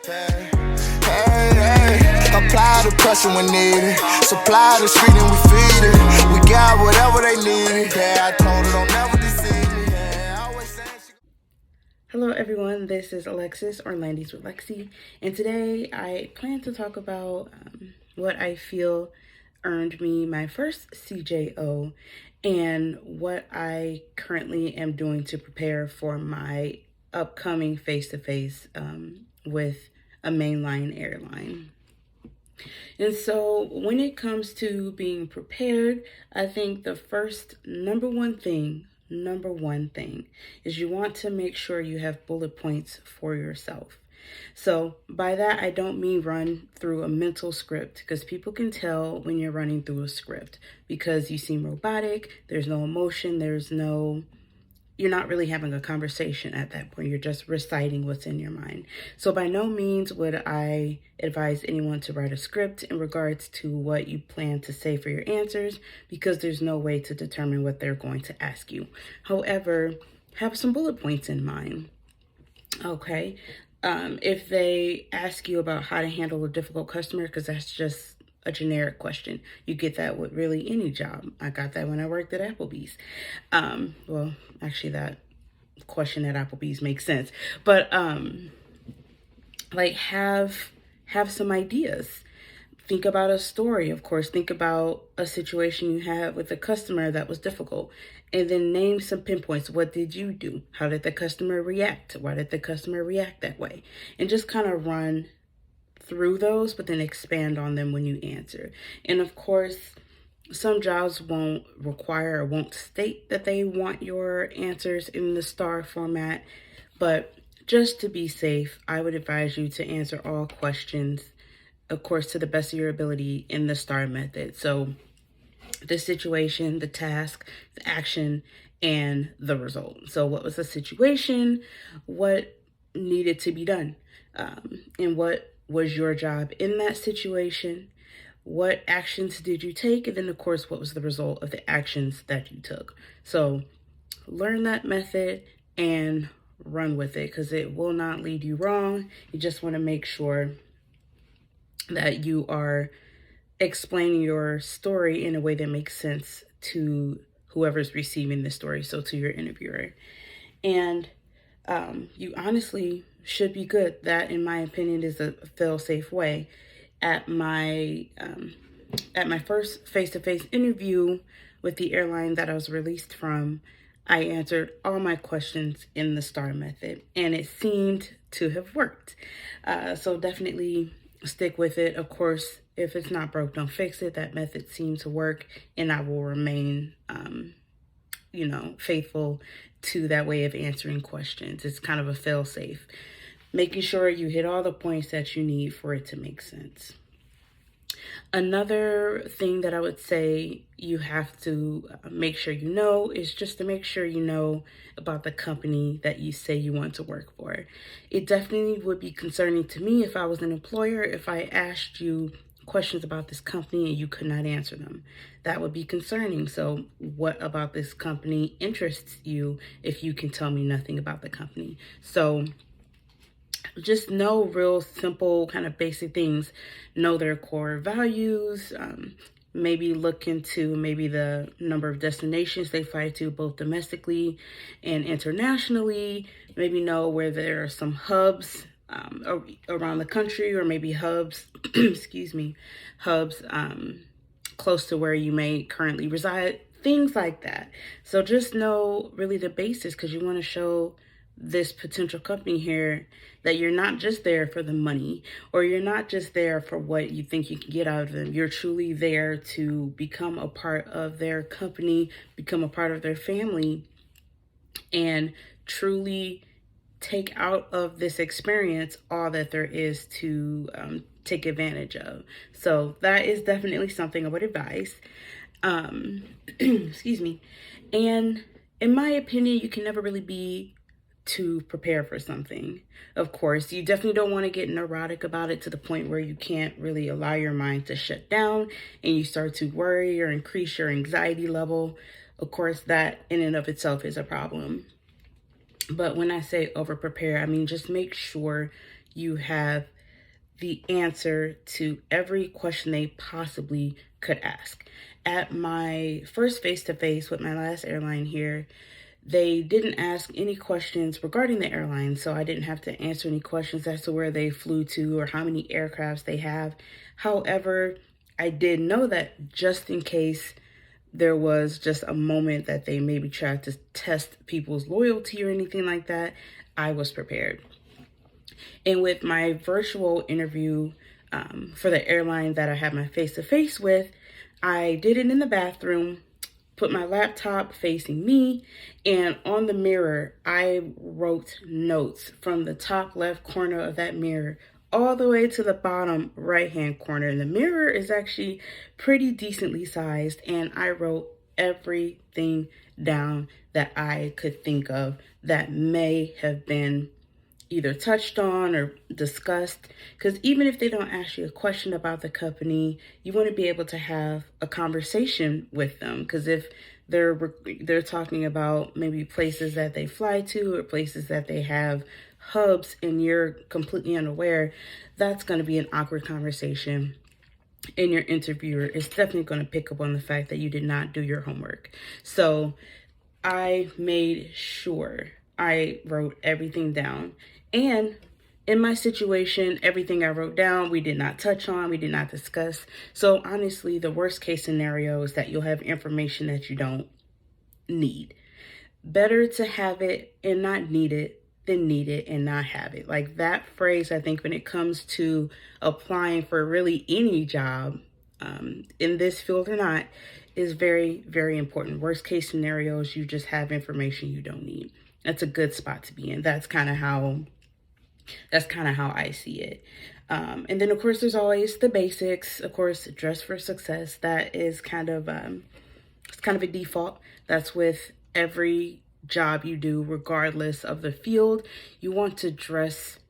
Hey, hey, apply the pressure when needed. Supply the street and we feed it. We got whatever they need. Yeah, I told her don't never deceive me. Yeah, I always saying she... Hello everyone, this is Alexis or Landies with Lexi, and today I plan to talk about what I feel earned me my first CJO and what I currently am doing to prepare for my upcoming face-to-face with a mainline airline. And so when it comes to being prepared, I think the first number one thing is you want to make sure you have bullet points for yourself. So by that, I don't mean run through a mental script, because people can tell when you're running through a script because you seem robotic, there's no emotion, you're not really having a conversation at that point. You're just reciting what's in your mind. So by no means would I advise anyone to write a script in regards to what you plan to say for your answers, because there's no way to determine what they're going to ask you. However, have some bullet points in mind. Okay. If they ask you about how to handle a difficult customer, because that's just a generic question. You get that with really any job. I got that when I worked at Applebee's. Well, actually that question at Applebee's makes sense. But like have some ideas. Think about a story, of course. Think about a situation you had with a customer that was difficult. And then name some pinpoints. What did you do? How did the customer react? Why did the customer react that way? And just kind of run through those, but then expand on them when you answer. And of course, some jobs won't require or won't state that they want your answers in the STAR format, but just to be safe, I would advise you to answer all questions, of course, to the best of your ability in the STAR method. So the situation, the task, the action, and the result. So what was the situation? What needed to be done? And what was your job in that situation? What actions did you take? And then, of course, what was the result of the actions that you took? So learn that method and run with it, because it will not lead you wrong. You just want to make sure that you are explaining your story in a way that makes sense to whoever's receiving the story, so to your interviewer. And you honestly should be good. That, in my opinion, is a fail-safe way. At my first face-to-face interview with the airline that I was released from, I answered all my questions in the STAR method, and it seemed to have worked. So definitely stick with it. Of course, if it's not broke, don't fix it. That method seemed to work, and I will remain, faithful to that way of answering questions. It's kind of a fail-safe, making sure you hit all the points that you need for it to make sense. Another thing that I would say you have to make sure you know is just to make sure you know about the company that you say you want to work for. It definitely would be concerning to me if I was an employer, if I asked you questions about this company and you could not answer them. That would be concerning. So what about this company interests you if you can tell me nothing about the company? So just know real simple kind of basic things. Know their core values. Maybe look into the number of destinations they fly to, both domestically and internationally. Maybe know where there are some hubs around the country, or maybe hubs, hubs close to where you may currently reside, things like that. So just know really the basics, because you want to show this potential company here that you're not just there for the money, or you're not just there for what you think you can get out of them. You're truly there to become a part of their company, become a part of their family, and truly take out of this experience all that there is to take advantage of. So that is definitely something I would advise. Excuse me. And in my opinion, you can never really be to prepare for something. Of course, you definitely don't want to get neurotic about it to the point where you can't really allow your mind to shut down and you start to worry or increase your anxiety level. Of course, that in and of itself is a problem. But when I say over prepare, I mean just make sure you have the answer to every question they possibly could ask. At my first face-to-face with my last airline here, they didn't ask any questions regarding the airline, so I didn't have to answer any questions as to where they flew to or how many aircrafts they have. However, I did know that just in case there was just a moment that they maybe tried to test people's loyalty or anything like that, I was prepared. And with my virtual interview for the airline that I had my face-to-face with, I did it in the bathroom, put my laptop facing me, and on the mirror, I wrote notes from the top left corner of that mirror all the way to the bottom right-hand corner. And the mirror is actually pretty decently sized, and I wrote everything down that I could think of that may have been either touched on or discussed, because even if they don't ask you a question about the company, you want to be able to have a conversation with them, because if they're talking about maybe places that they fly to or places that they have hubs and you're completely unaware, that's going to be an awkward conversation. And your interviewer is definitely going to pick up on the fact that you did not do your homework. So I made sure I wrote everything down. And in my situation, everything I wrote down, we did not touch on, we did not discuss. So honestly, the worst case scenario is that you'll have information that you don't need. Better to have it and not need it than need it and not have it. Like that phrase, I think when it comes to applying for really any job, in this field or not, is very, very important. Worst case scenarios, you just have information you don't need. That's a good spot to be in. That's kind of how I see it. And then of course there's always the basics. Of course, dress for success. That is kind of it's kind of a default. That's with every job you do, regardless of the field. You want to dress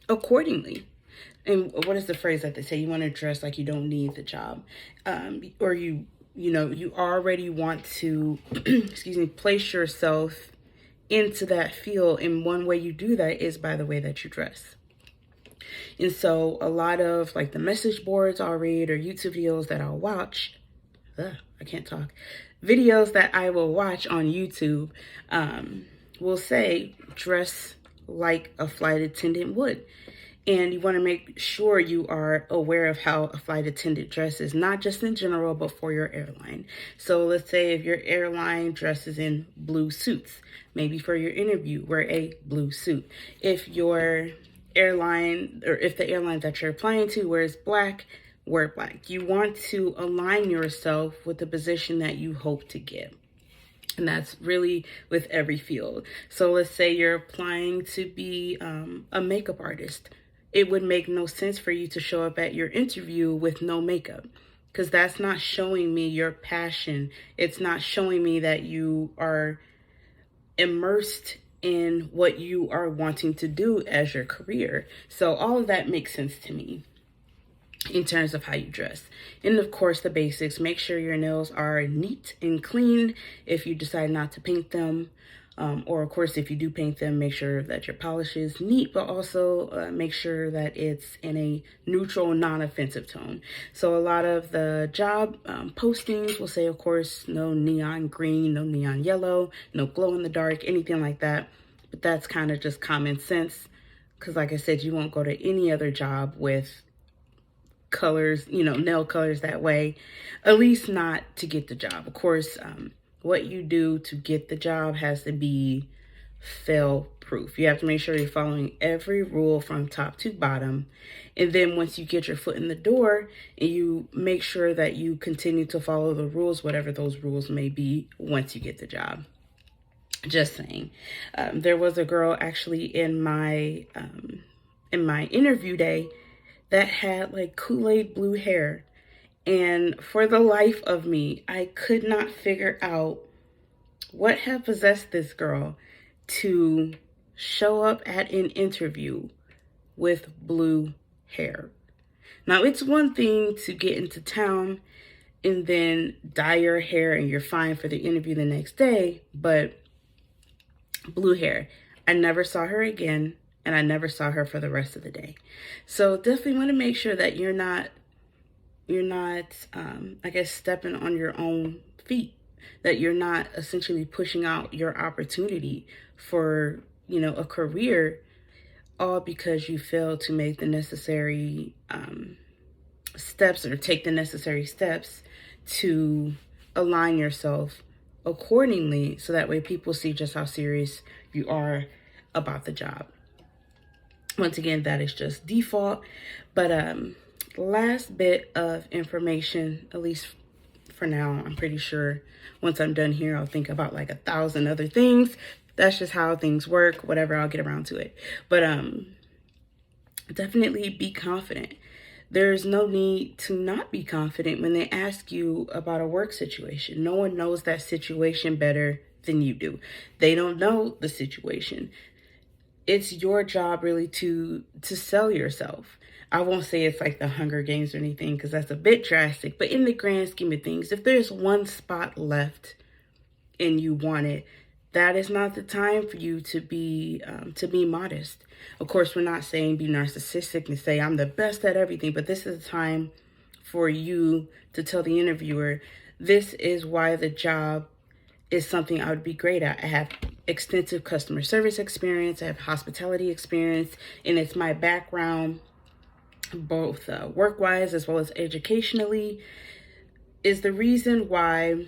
accordingly. And what is the phrase that they say? You want to dress like you don't need the job, or you already want to excuse me, place yourself into that field. And one way you do that is by the way that you dress. And so a lot of like the message boards I'll read or YouTube videos that I'll watch, I can't talk, videos that I will watch on YouTube will say dress like a flight attendant would. And you want to make sure you are aware of how a flight attendant dresses, not just in general, but for your airline. So let's say if your airline dresses in blue suits, maybe for your interview, wear a blue suit. If your airline, or if the airline that you're applying to wears black, wear black. You want to align yourself with the position that you hope to get. And that's really with every field. So let's say you're applying to be a makeup artist. It would make no sense for you to show up at your interview with no makeup, because that's not showing me your passion. It's not showing me that you are immersed in what you are wanting to do as your career. So all of that makes sense to me in terms of how you dress. And of course, the basics. Make sure your nails are neat and clean if you decide not to paint them. Or of course, if you do paint them, make sure that your polish is neat, but also make sure that it's in a neutral, non-offensive tone. So a lot of the job postings will say, of course, no neon green, no neon yellow, no glow in the dark, anything like that. But that's kind of just common sense, because like I said, you won't go to any other job with colors, nail colors that way, at least not to get the job. Of course, what you do to get the job has to be fail-proof. You have to make sure you're following every rule from top to bottom. And then once you get your foot in the door, and you make sure that you continue to follow the rules, whatever those rules may be, once you get the job. Just saying. There was a girl actually in my interview day that had like Kool-Aid blue hair. And for the life of me, I could not figure out what had possessed this girl to show up at an interview with blue hair. Now, it's one thing to get into town and then dye your hair and you're fine for the interview the next day, but blue hair. I never saw her again. and I never saw her for the rest of the day. So definitely want to make sure that you're not, I guess, stepping on your own feet, that you're not essentially pushing out your opportunity for, a career, all because you failed to make the necessary steps, or take the necessary steps to align yourself accordingly, so that way people see just how serious you are about the job. Once again, that is just default. But last bit of information, at least for now, I'm pretty sure once I'm done here, I'll think about like 1,000 other things. That's just how things work. Whatever, I'll get around to it. But definitely be confident. There's no need to not be confident when they ask you about a work situation. No one knows that situation better than you do. They don't know the situation. It's your job really to sell yourself. I won't say it's like the Hunger Games or anything, because that's a bit drastic. But in the grand scheme of things, if there's one spot left and you want it, that is not the time for you to be modest. Of course, we're not saying be narcissistic and say I'm the best at everything, but this is a time for you to tell the interviewer, this is why the job is something I would be great at. I have extensive customer service experience, I have hospitality experience, and it's my background, both work-wise as well as educationally, is the reason why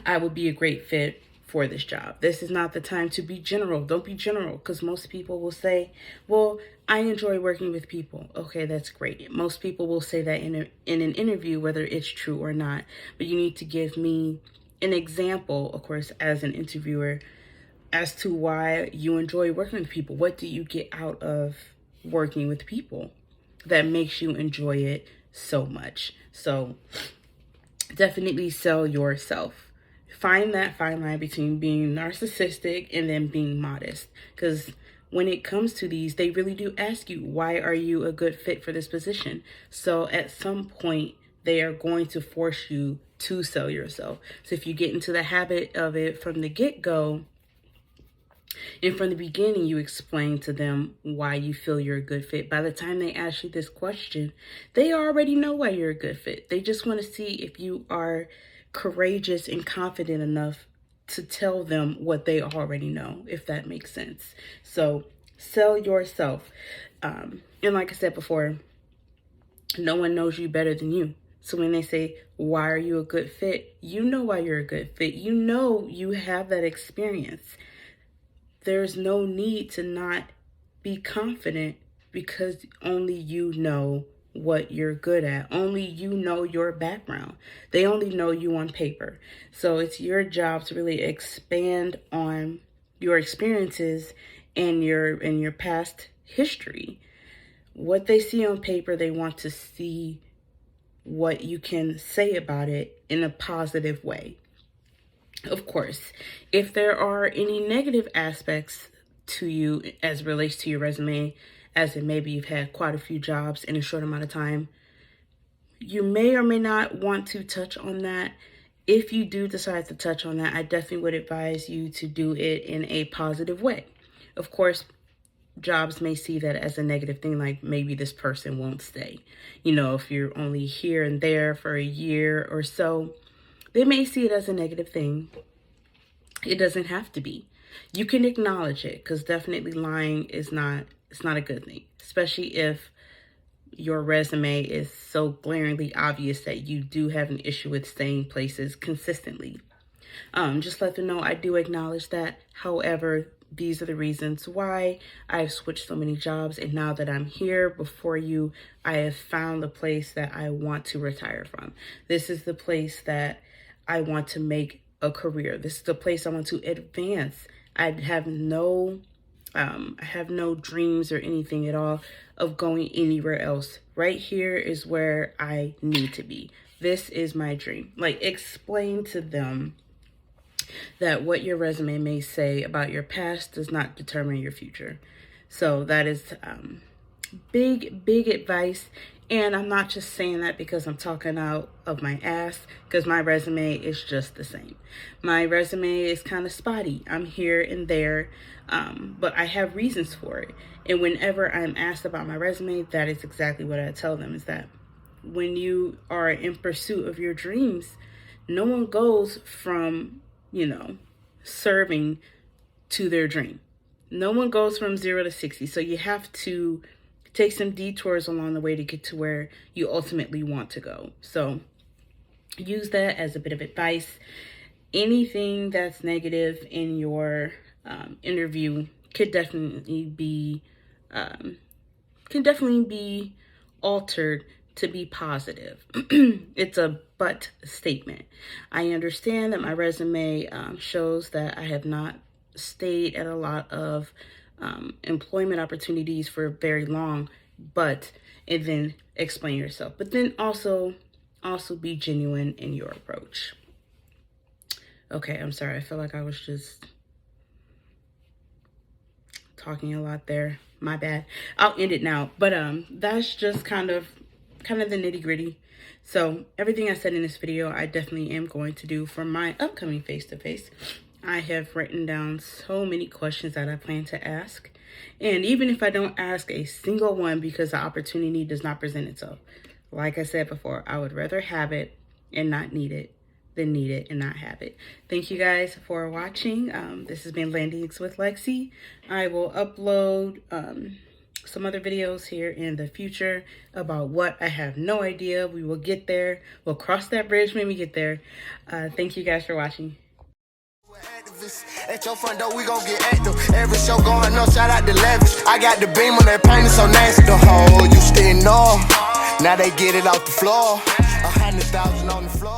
I would be a great fit for this job. This is not the time to be general. Don't be general, because most people will say, well, I enjoy working with people. Okay, that's great. Most people will say that in an interview, whether it's true or not. But you need to give me an example, of course, as an interviewer, as to why you enjoy working with people. What do you get out of working with people that makes you enjoy it so much? So definitely sell yourself. Find that fine line between being narcissistic and then being modest. Because when it comes to these, they really do ask you, why are you a good fit for this position? So at some point, they are going to force you to sell yourself. So if you get into the habit of it from the get-go, and from the beginning, you explain to them why you feel you're a good fit. By the time they ask you this question, they already know why you're a good fit. They just want to see if you are courageous and confident enough to tell them what they already know, if that makes sense. So sell yourself. And like I said before, no one knows you better than you. So when they say, why are you a good fit? You know why you're a good fit. You know you have that experience. There's no need to not be confident, because only you know what you're good at. Only you know your background. They only know you on paper. So it's your job to really expand on your experiences and your past history. What they see on paper, they want to see what you can say about it in a positive way. Of course, if there are any negative aspects to you as it relates to your resume, as in maybe you've had quite a few jobs in a short amount of time, you may or may not want to touch on that. If you do decide to touch on that, I definitely would advise you to do it in a positive way. Of course, jobs may see that as a negative thing, like maybe this person won't stay. If you're only here and there for a year or so, they may see it as a negative thing. It doesn't have to be. You can acknowledge it, because definitely lying is not a good thing, especially if your resume is so glaringly obvious that you do have an issue with staying places consistently. Just let them know I do acknowledge that. However, these are the reasons why I've switched so many jobs, and now that I'm here before you, I have found the place that I want to retire from. This is the place that I want to make a career. This is the place I want to advance. I have no dreams or anything at all of going anywhere else. Right here is where I need to be. This is my dream. Like, explain to them that what your resume may say about your past does not determine your future. So that is big advice. And I'm not just saying that because I'm talking out of my ass, because my resume is just the same. My resume is kind of spotty. I'm here and there, but I have reasons for it. And whenever I'm asked about my resume, that is exactly what I tell them, is that when you are in pursuit of your dreams, no one goes from, serving to their dream. No one goes from 0 to 60. So you have to take some detours along the way to get to where you ultimately want to go. So use that as a bit of advice. Anything that's negative in your interview could definitely be altered to be positive. It's a but statement. I understand that my resume shows that I have not stayed at a lot of employment opportunities for very long, and then explain yourself. But then also be genuine in your approach. Okay, I'm sorry. I feel like I was just talking a lot there. My bad. I'll end it now. But that's just kind of the nitty-gritty. So everything I said in this video, I definitely am going to do for my upcoming face-to-face. I have written down so many questions that I plan to ask. And even if I don't ask a single one because the opportunity does not present itself, like I said before, I would rather have it and not need it than need it and not have it. Thank you guys for watching. This has been Landings with Lexi. I will upload some other videos here in the future about what I have no idea. We will get there. We'll cross that bridge when we get there. Thank you guys for watching. At your front door, we gon' get active. Every show going up, shout out to Levis. I got the beam on that paint, so nasty. The whole used to ignore. Now they get it off the floor. 100,000 on the floor.